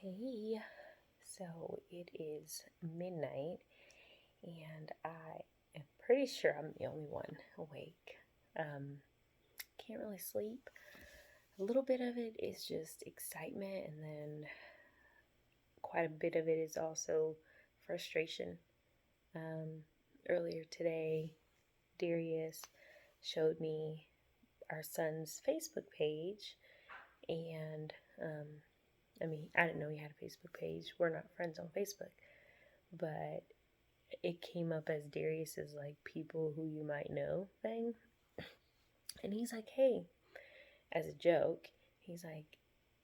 Hey, so it is midnight, and I am pretty sure I'm the only one awake. Can't really sleep. A little bit of it is just excitement, and then quite a bit of it is also frustration. Um, Earlier today, Darius showed me our son's Facebook page, and I didn't know he had a Facebook page. We're not friends on Facebook, but it came up as Darius's like people who you might know thing. And he's like, hey, as a joke, he's like,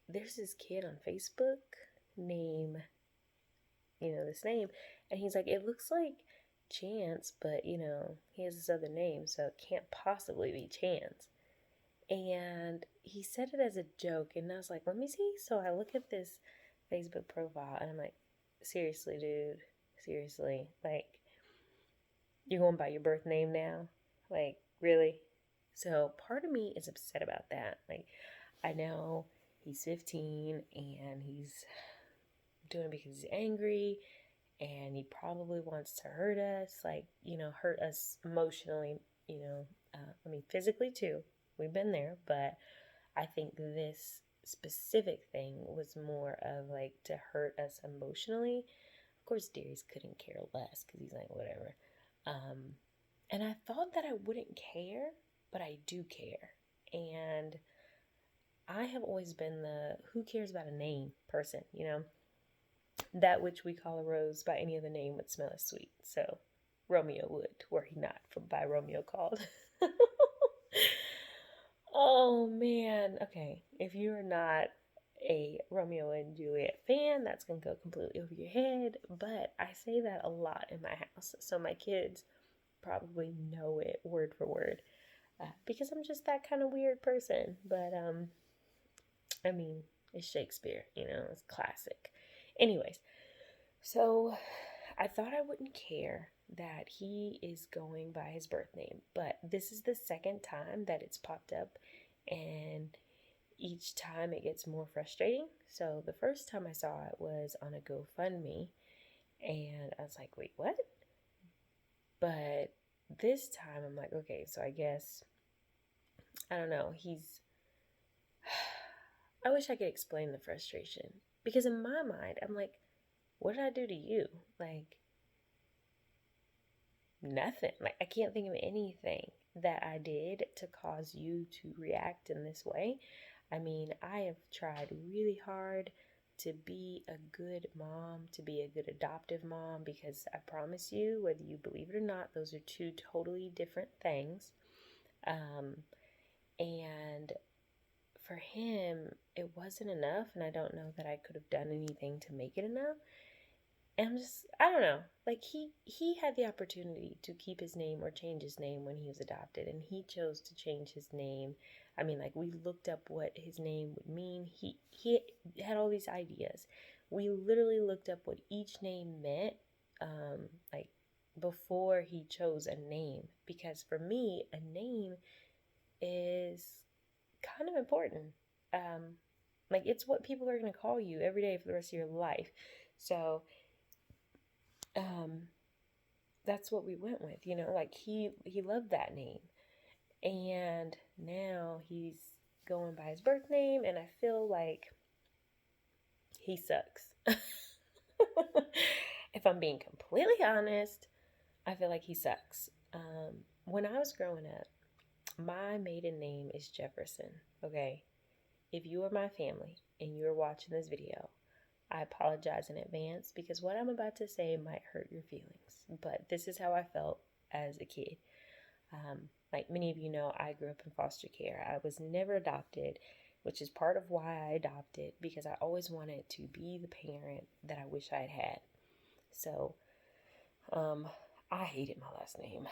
there's this kid on Facebook name, this name. And he's like, it looks like Chance, but he has this other name, so it can't possibly be Chance. And he said it as a joke, and I was like, let me see. So I look at this Facebook profile, and I'm like, seriously, dude, seriously, like, you're going by your birth name now? Like, really? So part of me is upset about that. Like, I know he's 15 and he's doing it because he's angry and he probably wants to hurt us, like, hurt us emotionally, physically too. We've been there, but I think this specific thing was more of like to hurt us emotionally. Of course, Darius couldn't care less because he's like, whatever. Um, and I thought that I wouldn't care, but I do care. And I have always been the who cares about a name person. That which we call a rose by any other name would smell as sweet. So Romeo would, were he not from by Romeo called. Oh man. Okay. If you're not a Romeo and Juliet fan, that's going to go completely over your head. But I say that a lot in my house. So my kids probably know it word for word because I'm just that kind of weird person. But I mean, it's Shakespeare, it's classic. Anyways, so I thought I wouldn't care that he is going by his birth name, but this is the second time that it's popped up, and each time it gets more frustrating. So the first time I saw it was on a GoFundMe, and I was like, wait, what? But this time I'm like, okay, so I guess, I don't know, I wish I could explain the frustration. Because in my mind, I'm like, what did I do to you? Like, nothing. Like, I can't think of anything that I did to cause you to react in this way. I mean, I have tried really hard to be a good mom, to be a good adoptive mom, because I promise you, whether you believe it or not, those are two totally different things. Um, and for him, it wasn't enough, and I don't know that I could have done anything to make it enough. And I don't know. Like he had the opportunity to keep his name or change his name when he was adopted, and he chose to change his name. I mean, like, we looked up what his name would mean. He had all these ideas. We literally looked up what each name meant, like, before he chose a name, because for me, a name is kind of important. Like, it's what people are going to call you every day for the rest of your life. So um, that's what we went with, like, he loved that name. And now he's going by his birth name, and I feel like he sucks. If I'm being completely honest, I feel like he sucks. When I was growing up, my maiden name is Jefferson, okay? If you are my family and you're watching this video, I apologize in advance because what I'm about to say might hurt your feelings, but this is how I felt as a kid. Like many of you know, I grew up in foster care. I was never adopted, which is part of why I adopted, because I always wanted to be the parent that I wish I had had. So, I hated my last name.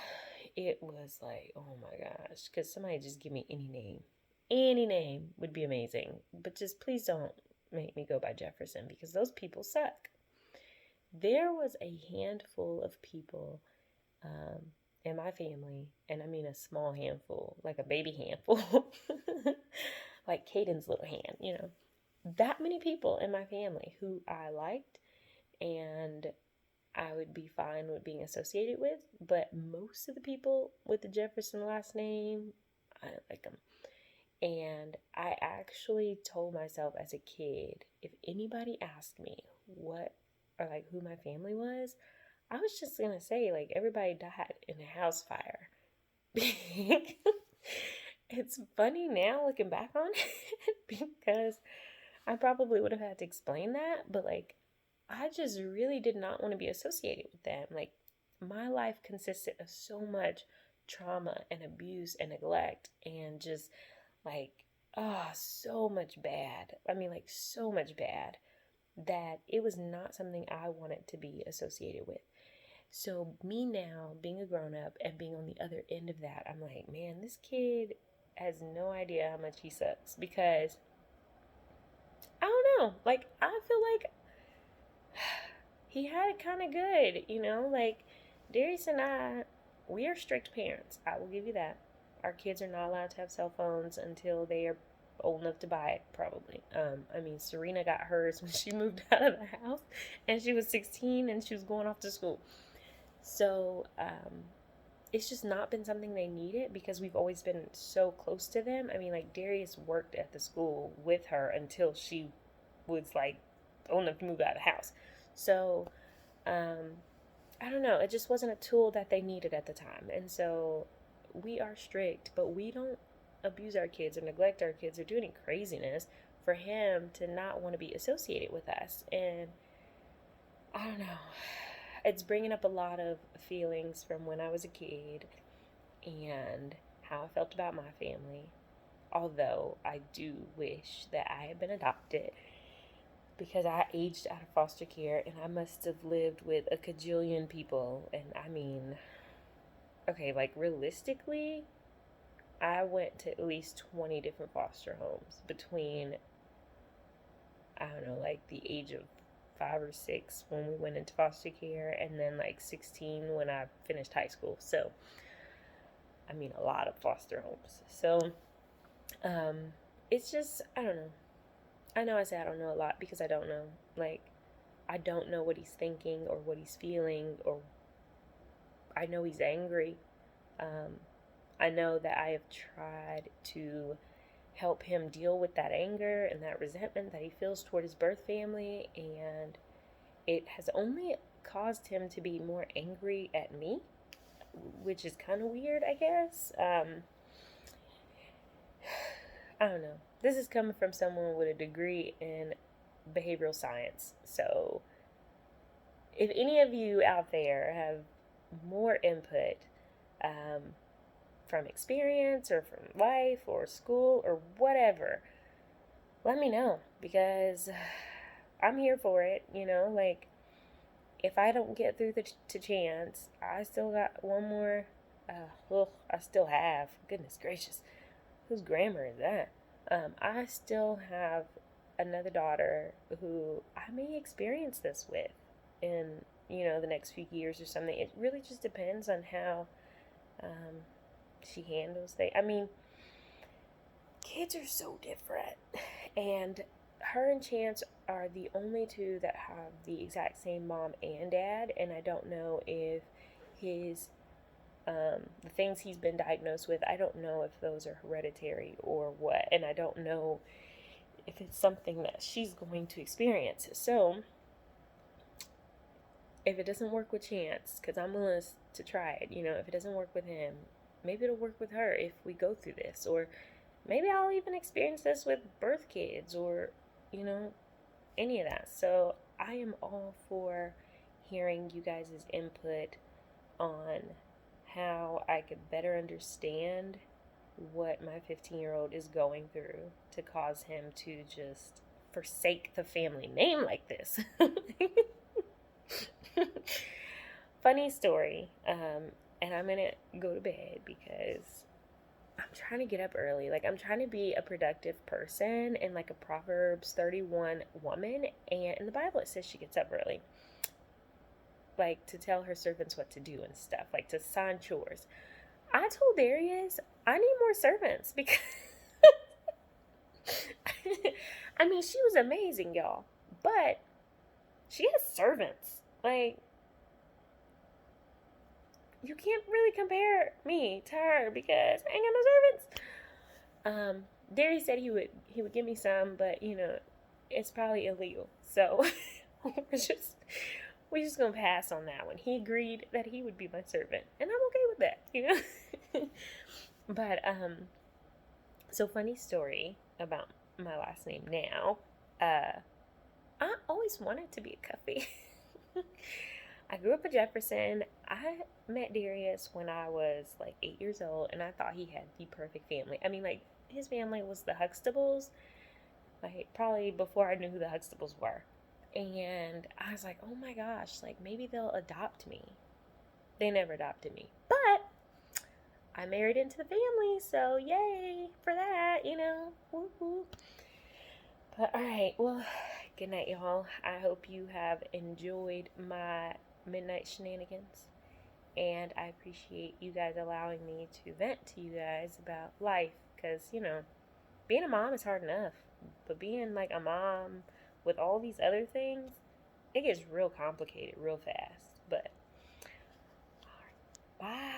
It was like, oh my gosh, because somebody just give me any name. Any name would be amazing, but just please don't make me go by Jefferson because those people suck. There was a handful of people in my family, and I mean a small handful, like a baby handful, like Caden's little hand, that many people in my family who I liked and I would be fine with being associated with, but most of the people with the Jefferson last name, I don't like them. And I actually told myself as a kid, if anybody asked me what or like who my family was, I was just gonna say like everybody died in a house fire. It's funny now looking back on it because I probably would have had to explain that, but like I just really did not want to be associated with them. Like my life consisted of so much trauma and abuse and neglect and just like so much bad. I mean like so much bad that it was not something I wanted to be associated with. So me now being a grown up and being on the other end of that, I'm like, man, this kid has no idea how much he sucks because I don't know. Like I feel like he had it kind of good, you know? Like Darius and I, we are strict parents. I will give you that. Our kids are not allowed to have cell phones until they are old enough to buy it, probably. I mean, Serena got hers when she moved out of the house and she was 16 and she was going off to school. So, it's just not been something they needed because we've always been so close to them. I mean, like, Darius worked at the school with her until she was, like, old enough to move out of the house. So, I don't know. It just wasn't a tool that they needed at the time. And so, we are strict, but we don't abuse our kids or neglect our kids or do any craziness for him to not want to be associated with us. And I don't know. It's bringing up a lot of feelings from when I was a kid and how I felt about my family. Although I do wish that I had been adopted because I aged out of foster care and I must have lived with a cajillion people. And I mean, okay, like realistically, I went to at least 20 different foster homes between, I don't know, like the age of 5 or 6 when we went into foster care, and then like 16 when I finished high school. So, I mean, a lot of foster homes. So, um, it's just, I don't know. I know I say I don't know a lot because I don't know. Like, I don't know what he's thinking or what he's feeling, or I know he's angry. I know that I have tried to help him deal with that anger and that resentment that he feels toward his birth family, and it has only caused him to be more angry at me, which is kind of weird, I guess. I don't know. This is coming from someone with a degree in behavioral science. So, if any of you out there have more input from experience or from life or school or whatever, let me know because I'm here for it, you know, like if I don't get through to chance, I still got one more, I still have, goodness gracious, whose grammar is that? I still have another daughter who I may experience this with in, you know, the next few years or something. It really just depends on how she handles things. I mean, kids are so different, and her and Chance are the only two that have the exact same mom and dad, and I don't know if his the things he's been diagnosed with, I don't know if those are hereditary or what, and I don't know if it's something that she's going to experience. So if it doesn't work with Chance, because I'm willing to try it, you know, if it doesn't work with him, maybe it'll work with her if we go through this, or maybe I'll even experience this with birth kids, or, you know, any of that. So I am all for hearing you guys' input on how I could better understand what my 15-year-old is going through to cause him to just forsake the family name like this. Funny story. And I'm gonna go to bed because I'm trying to get up early. Like, I'm trying to be a productive person and like a Proverbs 31 woman. And in the Bible, it says she gets up early, like to tell her servants what to do and stuff, like to assign chores. I told Darius I need more servants because I mean, she was amazing, y'all. But she has servants. Like, you can't really compare me to her because I ain't got no servants. Darius said he would give me some, but it's probably illegal. So we're just gonna pass on that one. He agreed that he would be my servant, and I'm okay with that. But so funny story about my last name now. I always wanted to be a Cuffy. I grew up in Jefferson. I met Darius when I was like 8 years old, and I thought he had the perfect family. I mean, like, his family was the Huxtables, like, probably before I knew who the Huxtables were. And I was like, oh my gosh, like, maybe they'll adopt me. They never adopted me. But I married into the family, so yay for that. Woo-hoo. But alright, well, good night, y'all. I hope you have enjoyed my midnight shenanigans. And I appreciate you guys allowing me to vent to you guys about life. Because, being a mom is hard enough. But being like a mom with all these other things, it gets real complicated real fast. But, bye.